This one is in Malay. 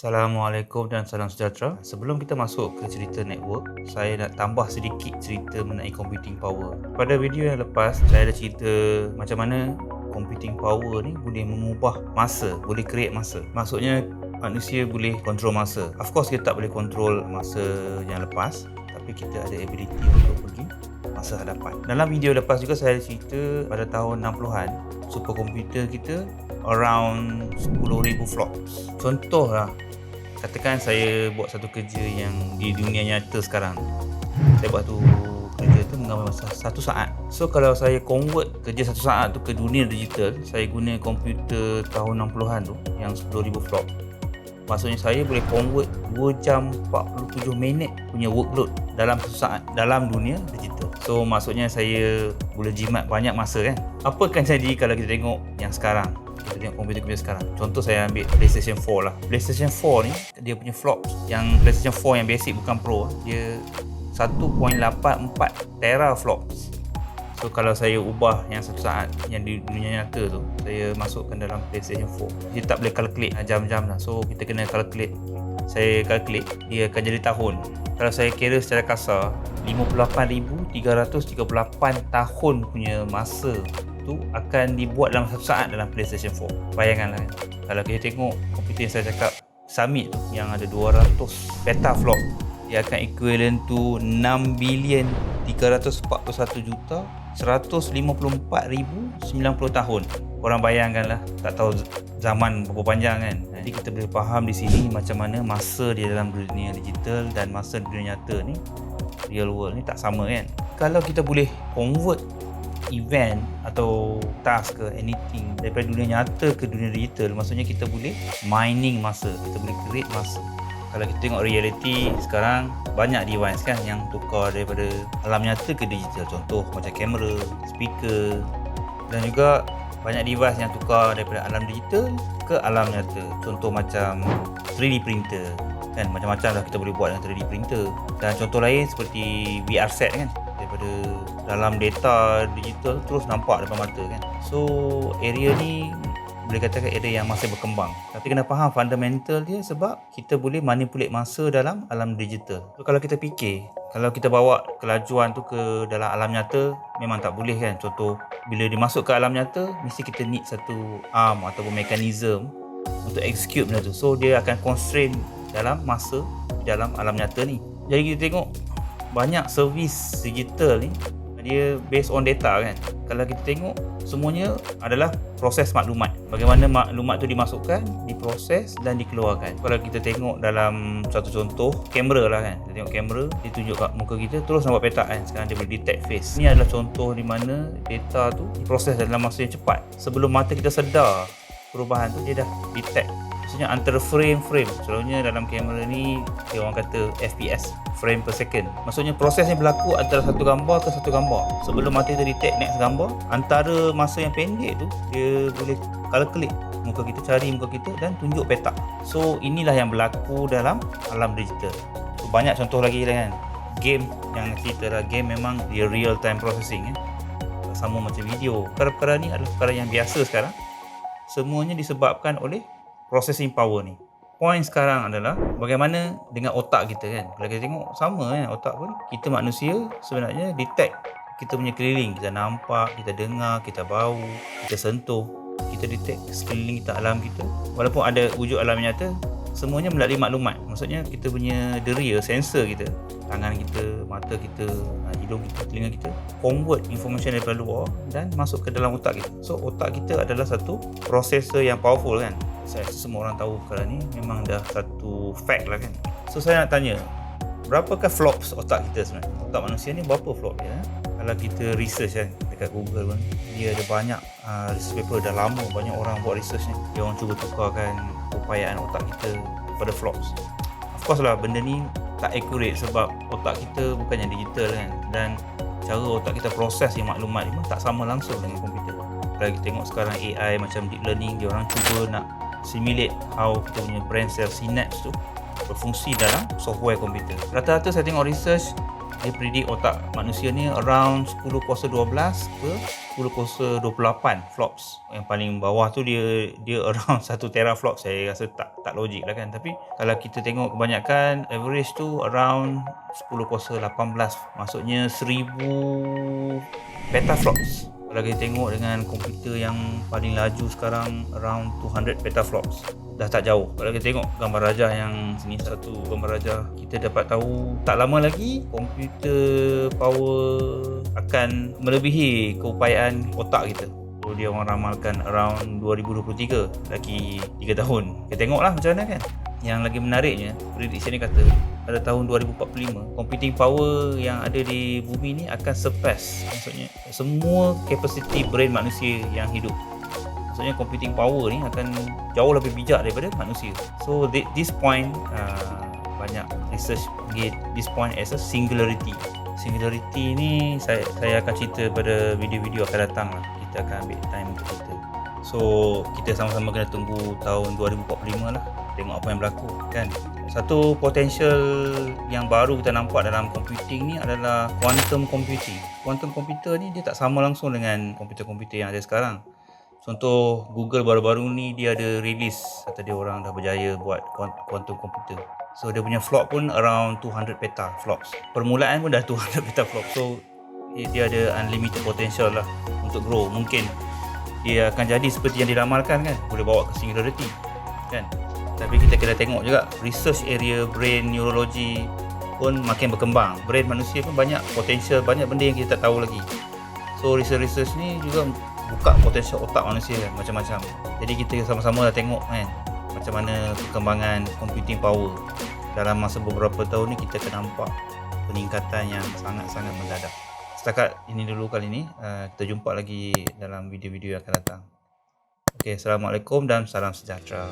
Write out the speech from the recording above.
Assalamualaikum dan salam sejahtera. Sebelum kita masuk ke cerita network, saya nak tambah sedikit cerita mengenai computing power. Pada video yang lepas, saya ada cerita macam mana computing power ni boleh mengubah masa, boleh create masa. Maksudnya manusia boleh control masa. Of course kita tak boleh control masa yang lepas, tapi kita ada ability untuk pergi masa hadapan. Dalam video lepas juga saya ada cerita pada tahun 60-an, superkomputer kita around 10,000 flops. Contohlah, katakan saya buat satu kerja yang di dunia nyata sekarang. Saya buat tu kerja tu mengambil masa 1 saat. So kalau saya convert kerja 1 saat tu ke dunia digital, saya guna komputer tahun 60-an tu yang 10,000 flop. Maksudnya saya boleh convert 2 jam 47 minit punya workload dalam 1 saat dalam dunia digital. So maksudnya saya boleh jimat banyak masa kan. Apa akan jadi kalau kita tengok yang sekarang? Kita tengok komputer sekarang. Contoh saya ambil PlayStation 4 lah. PlayStation 4 ni dia punya flops. Yang PlayStation 4 yang basic bukan Pro, dia 1.84 teraflops. So kalau saya ubah yang 1 saat yang di dunia nyata tu, saya masukkan dalam PlayStation 4, dia tak boleh calculate jam-jam lah. So kita kena calculate. Saya calculate, dia akan jadi tahun. Kalau saya kira secara kasar, 58,338 tahun punya masa tu akan dibuat dalam 1 saat dalam PlayStation 4. Bayangkanlah, kalau kita tengok komputer yang saya cakap Summit tu yang ada 200 petaflop, dia akan equivalent to 6,341,154,090 tahun. Korang bayangkanlah, tak tahu zaman berapa panjang kan. Jadi kita boleh faham di sini macam mana masa di dalam dunia digital dan masa di dunia nyata ni, real world ni tak sama kan. Kalau kita boleh convert event atau task ke anything daripada dunia nyata ke dunia digital, maksudnya kita boleh mining masa, kita boleh create masa. Kalau kita tengok reality sekarang, banyak device kan yang tukar daripada alam nyata ke digital. Contoh macam kamera, speaker, dan juga banyak device yang tukar daripada alam digital ke alam nyata. Contoh macam 3D printer kan, macam-macam lah kita boleh buat dengan 3D printer. Dan contoh lain seperti VR set kan, daripada dalam data digital terus nampak depan mata kan. So area ni boleh katakan area yang masih berkembang, tapi kena faham fundamental dia, sebab kita boleh manipulate masa dalam alam digital. So kalau kita fikir, kalau kita bawa kelajuan tu ke dalam alam nyata, memang tak boleh kan. Contoh, bila dimasuk ke alam nyata, mesti kita need satu arm ataupun mekanism untuk execute benda tu. So dia akan constrain dalam masa di dalam alam nyata ni. Jadi kita tengok banyak servis digital ni, dia based on data kan. Kalau kita tengok, semuanya adalah proses maklumat. Bagaimana maklumat tu dimasukkan, diproses dan dikeluarkan. Kalau kita tengok dalam satu contoh, kamera lah kan. Kita tengok kamera, dia tunjuk kat muka kita, terus nampak petak kan. Sekarang dia boleh detect face. Ini adalah contoh di mana data tu diproses dalam masa yang cepat. Sebelum mata kita sedar perubahan tu, dia dah detect. Maksudnya antara frame-frame, selalunya dalam kamera ni dia orang kata FPS, frame per second. Maksudnya prosesnya berlaku antara satu gambar ke satu gambar. Sebelum mata kita detect next gambar, antara masa yang pendek tu dia boleh calculate muka kita, cari muka kita dan tunjuk petak. So inilah yang berlaku dalam alam digital. So, banyak contoh lagi lah kan. Game yang cerita lah, game memang dia real time processing kan. Sama macam video. Perkara-perkara ni adalah perkara yang biasa sekarang. Semuanya disebabkan oleh processing power ni. Point sekarang adalah bagaimana dengan otak kita kan. Kalau kita tengok sama kan, otak pun kita manusia sebenarnya detect kita punya keliling. Kita nampak, kita dengar, kita bau, kita sentuh, kita detect sekeliling kita, alam kita. Walaupun ada wujud alam nyata, semuanya melalui maklumat. Maksudnya kita punya deria, sensor kita, tangan kita, mata kita, hidung kita, telinga kita, convert information daripada luar dan masuk ke dalam otak kita. So otak kita adalah satu processor yang powerful kan. Saya rasa semua orang tahu perkara ni, memang dah satu fact lah kan. So saya nak tanya, berapakah flops otak kita sebenarnya? Otak manusia ni berapa flop dia? Kalau kita research kan dekat Google pun, dia ada banyak research paper, dah lama banyak orang buat research ni. Dia orang cuba tukarkan keupayaan otak kita kepada flops. Of course lah, benda ni tak accurate sebab otak kita bukannya digital kan, dan cara otak kita proses yang maklumat ni pun tak sama langsung dengan komputer. Kalau kita tengok sekarang AI macam deep learning, dia orang cuba nak simulate how kita punya brain cell synapse tu berfungsi dalam software komputer. Rata-rata saya tengok research dia predict otak manusia ni around 10 kuasa 12 ke 10 kuasa 28 flops. Yang paling bawah tu dia around 1 teraflop. Saya rasa tak logik lah kan. Tapi kalau kita tengok kebanyakan average tu around 10 kuasa 18, maksudnya 1000 petaflops. Kalau kita tengok dengan komputer yang paling laju sekarang around 200 petaflops, dah tak jauh. Kalau kita tengok gambar rajah yang sini, satu gambar rajah, kita dapat tahu tak lama lagi komputer power akan melebihi keupayaan otak kita. So, dia orang ramalkan around 2023, lagi 3 tahun. Kita tengoklah macam mana kan. Yang lagi menariknya, prediksi ni kata pada tahun 2045 computing power yang ada di bumi ni akan surpass, maksudnya semua kapasiti brain manusia yang hidup. Maksudnya computing power ni akan jauh lebih bijak daripada manusia. So this point, banyak research panggil this point as a singularity. Singularity ni saya akan cerita pada video-video akan datang lah. Kita akan ambil time untuk cerita. So kita sama-sama kena tunggu tahun 2045 lah, tengok apa yang berlaku kan. Satu potential yang baru kita nampak dalam computing ni adalah quantum computing. Quantum computer ni dia tak sama langsung dengan komputer-komputer yang ada sekarang. Contoh Google baru-baru ni dia ada release, kata dia orang dah berjaya buat quantum computer. So dia punya flop pun around 200 petaflops. Permulaan pun dah 200 petaflops. So dia ada unlimited potential lah untuk grow. Mungkin dia akan jadi seperti yang diramalkan kan, boleh bawa ke singularity kan. Tapi kita kena tengok juga research area brain neurology pun makin berkembang. Brain manusia pun banyak potential, banyak benda yang kita tak tahu lagi. So research ni juga buka potensial otak manusia kan, macam-macam. Jadi kita sama-sama dah tengok kan macam mana perkembangan computing power. Dalam masa beberapa tahun ni kita akan nampak peningkatan yang sangat-sangat mendadak. Setakat ini dulu kali ni. Kita jumpa lagi dalam video-video yang akan datang. Okey, Assalamualaikum dan salam sejahtera.